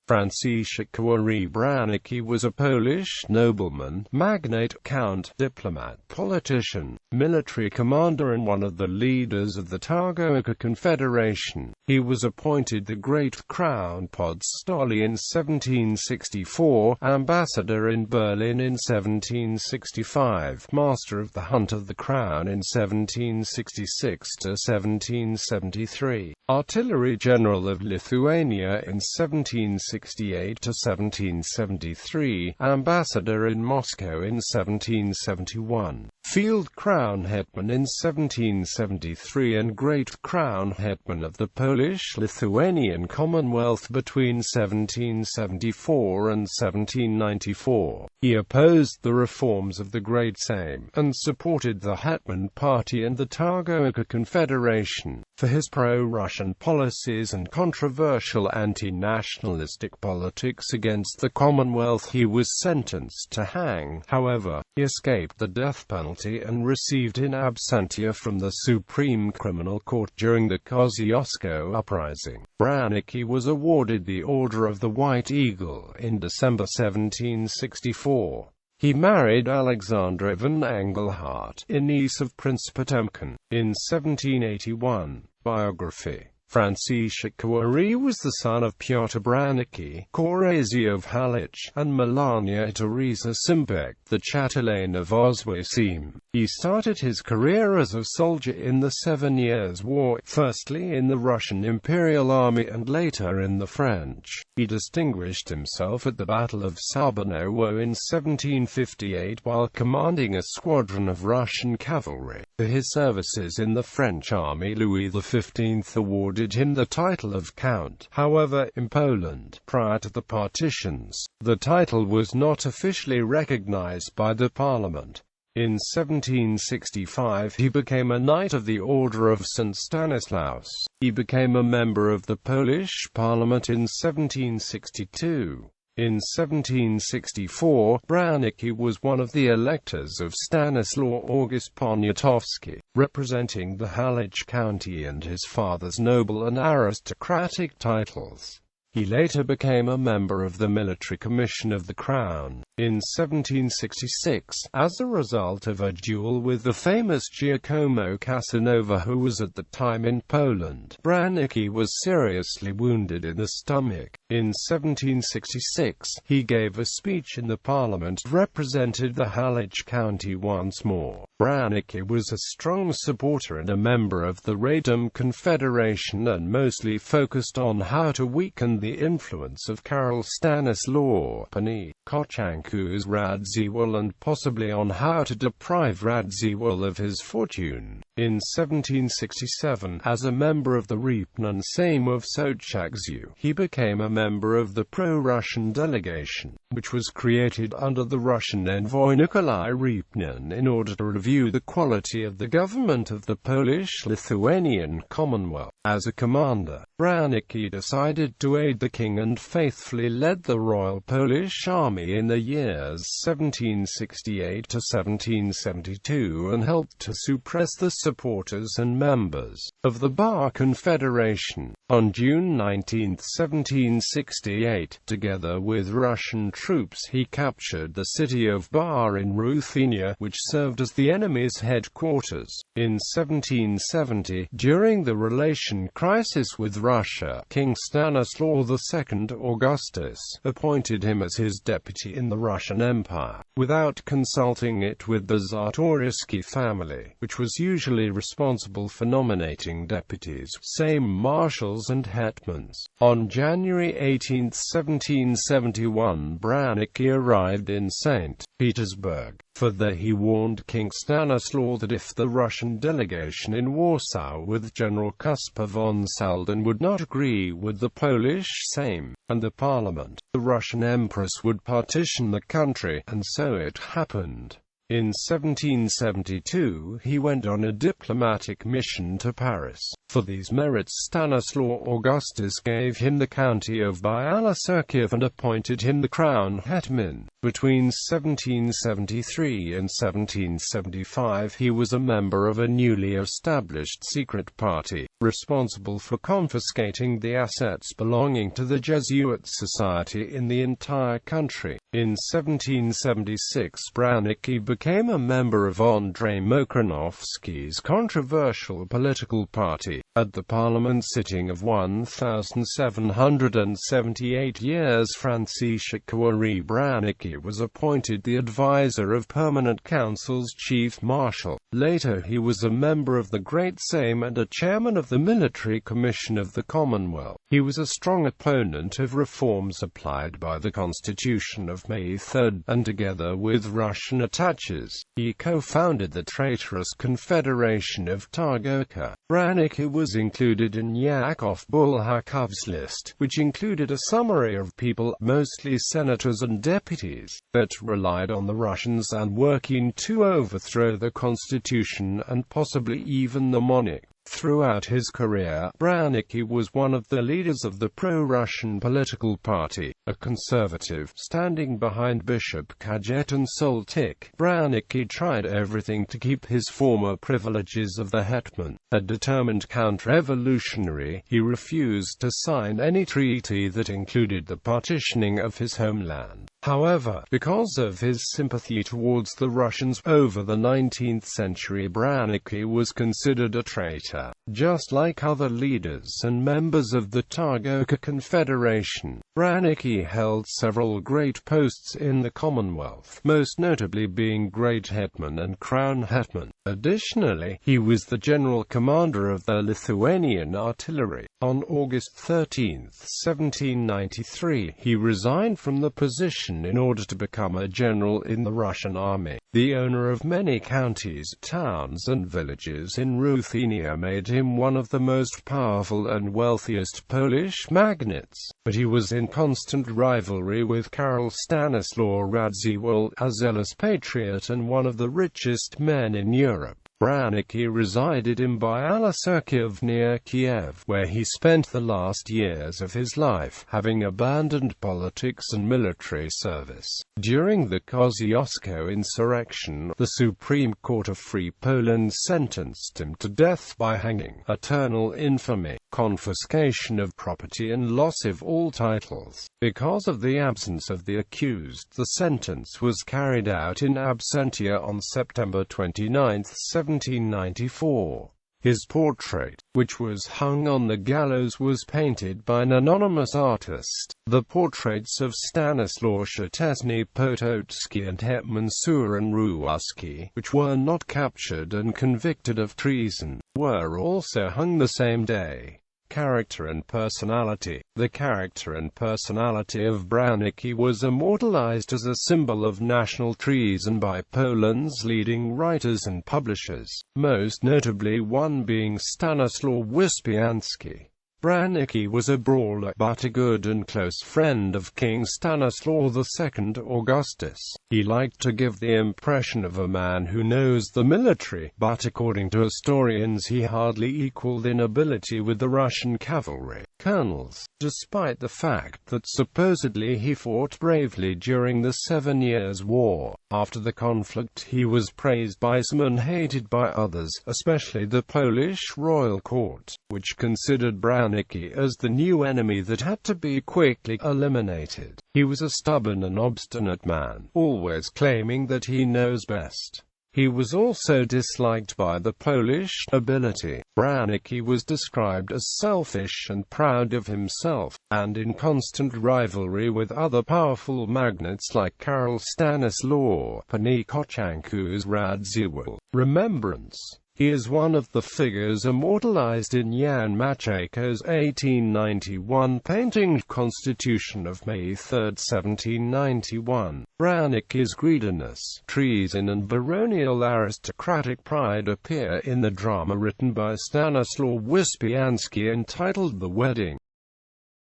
Franciszek Ksawery Branicki was a Polish nobleman, magnate, count, diplomat, politician, military commander and one of the leaders of the Targowica Confederation. He was appointed the Great Crown Podstoli in 1764, ambassador in Berlin in 1765, master of the Hunt of the Crown in 1766 to 1773, artillery general of Lithuania in 1768 to 1773, ambassador in Moscow in 1771, field crown hetman in 1773 and Great Crown Hetman of the Polish-Lithuanian Commonwealth between 1774 and 1794. He opposed the reforms of the Great Sejm, and supported the Hetman Party and the Targowica Confederation. For his pro-Russian policies and controversial anti-nationalistic politics against the Commonwealth, he was sentenced to hang. However, he escaped the death penalty and received in absentia from the Supreme Criminal Court during the Kościuszko Uprising. Branicki was awarded the Order of the White Eagle in December 1764. He married Alexandra von Engelhardt, a niece of Prince Potemkin, in 1781. Biography. Franciszek Ksawery was the son of Piotr Branicki, Korazy of Halich, and Melania Teresa Simbeck, the chatelaine of Great Sejm. He started his career as a soldier in the 7 Years' War, firstly in the Russian Imperial Army and later in the French. He distinguished himself at the Battle of Sabanowo in 1758 while commanding a squadron of Russian cavalry. For his services in the French army, Louis XV awarded him the title of Count. However, in Poland, prior to the partitions, the title was not officially recognized by the parliament. In 1765 he became a Knight of the Order of St. Stanislaus. He became a member of the Polish Parliament in 1762. In 1764, Branicki was one of the electors of Stanislaw August Poniatowski, representing the Halich county and his father's noble and aristocratic titles. He later became a member of the Military Commission of the Crown. In 1766, as a result of a duel with the famous Giacomo Casanova, who was at the time in Poland, Branicki was seriously wounded in the stomach. In 1766, he gave a speech in the parliament and represented the Halich county once more. Branicki was a strong supporter and a member of the Great Confederation and mostly focused on how to weaken the influence of Karol Stanislaw Kochanku's Radziwiłł and possibly on how to deprive Radziwiłł of his fortune. In 1767, as a member of the Hetman Sejm of Sochaczu, he became a member of the pro-Russian delegation, which was created under the Russian envoy Nikolai Hetman in order to review the quality of the government of the Polish-Lithuanian Commonwealth. As a commander, Branicki decided to aid the king and faithfully led the Royal Polish Army in the years 1768 to 1772 and helped to suppress the supporters and members of the Bar Confederation. On June 19, 1768, together with Russian troops, he captured the city of Bar in Ruthenia, which served as the enemy's headquarters. In 1770, during the relation crisis with Russia, King Stanislaw II Augustus appointed him as his deputy in the Russian Empire, without consulting it with the Czartoryski family, which was usually responsible for nominating deputies, Sejm marshals and hetmans. On January 18, 1771, Branicki arrived in St. Petersburg. Further, he warned King Stanislaw that if the Russian delegation in Warsaw with General Kuspa von Salden would not agree with the Polish Sejm and the parliament, the Russian Empress would partition the country, and so it happened. In 1772, he went on a diplomatic mission to Paris. For these merits Stanislaw Augustus gave him the county of Biała and appointed him the Crown Hetman. Between 1773 and 1775 he was a member of a newly established secret party, responsible for confiscating the assets belonging to the Jesuit society in the entire country. In 1776 Branicki became a member of Andrei Mokranowski's controversial political party. At the parliament sitting of 1778 years, Franciszek Ksawery Branicki was appointed the advisor of Permanent Council's chief marshal. Later he was a member of the Great Sejm and a chairman of the Military Commission of the Commonwealth. He was a strong opponent of reforms applied by the Constitution of May 3, and together with Russian attaches, he co-founded the traitorous Confederation of Targowica. Branicki was included in Yakov Bulhakov's list, which included a summary of people, mostly senators and deputies, that relied on the Russians and were keen to overthrow the constitution and possibly even the monarch. Throughout his career, Branicki was one of the leaders of the pro-Russian political party, a conservative, standing behind Bishop Kajetan Soltyk. Branicki tried everything to keep his former privileges of the hetman. A determined counter-revolutionary, he refused to sign any treaty that included the partitioning of his homeland. However, because of his sympathy towards the Russians over the 19th century, Branicki was considered a traitor. Just like other leaders and members of the Targowica Confederation, Branicki held several great posts in the Commonwealth, most notably being Great Hetman and Crown Hetman. Additionally, he was the general commander of the Lithuanian artillery. On August 13, 1793, he resigned from the position in order to become a general in the Russian army. The owner of many counties, towns and villages in Lithuania made him one of the most powerful and wealthiest Polish magnates, but he was in constant rivalry with Karol Stanislaw Radziwiłł, a zealous patriot and one of the richest men in Europe. Branicki resided in Biała near Kiev, where he spent the last years of his life, having abandoned politics and military service. During the Kościuszko insurrection, the Supreme Court of Free Poland sentenced him to death by hanging, eternal infamy, confiscation of property and loss of all titles. Because of the absence of the accused, the sentence was carried out in absentia on September 29, 1794. His portrait, which was hung on the gallows, was painted by an anonymous artist. The portraits of Stanislaw Szczesny Potocki and Hetman Suren Ruski, which were not captured and convicted of treason, were also hung the same day. Character and personality. The character and personality of Branicki was immortalized as a symbol of national treason by Poland's leading writers and publishers, most notably one being Stanislaw Wyspiański. Branicki was a brawler, but a good and close friend of King Stanislaw II Augustus. He liked to give the impression of a man who knows the military, but according to historians he hardly equaled in ability with the Russian cavalry colonels, despite the fact that supposedly he fought bravely during the 7 Years' War. After the conflict he was praised by some and hated by others, especially the Polish royal court, which considered Branicki as the new enemy that had to be quickly eliminated. He was a stubborn and obstinate man, always claiming that he knows best. He was also disliked by the Polish nobility. Branicki was described as selfish and proud of himself, and in constant rivalry with other powerful magnates like Karol Stanislaw Panikochanku's Radziwiłł. Remembrance. He is one of the figures immortalized in Jan Maciejka's 1891 painting Constitution of May 3, 1791. Branicki's greediness, treason and baronial aristocratic pride appear in the drama written by Stanislaw Wyspiański entitled The Wedding.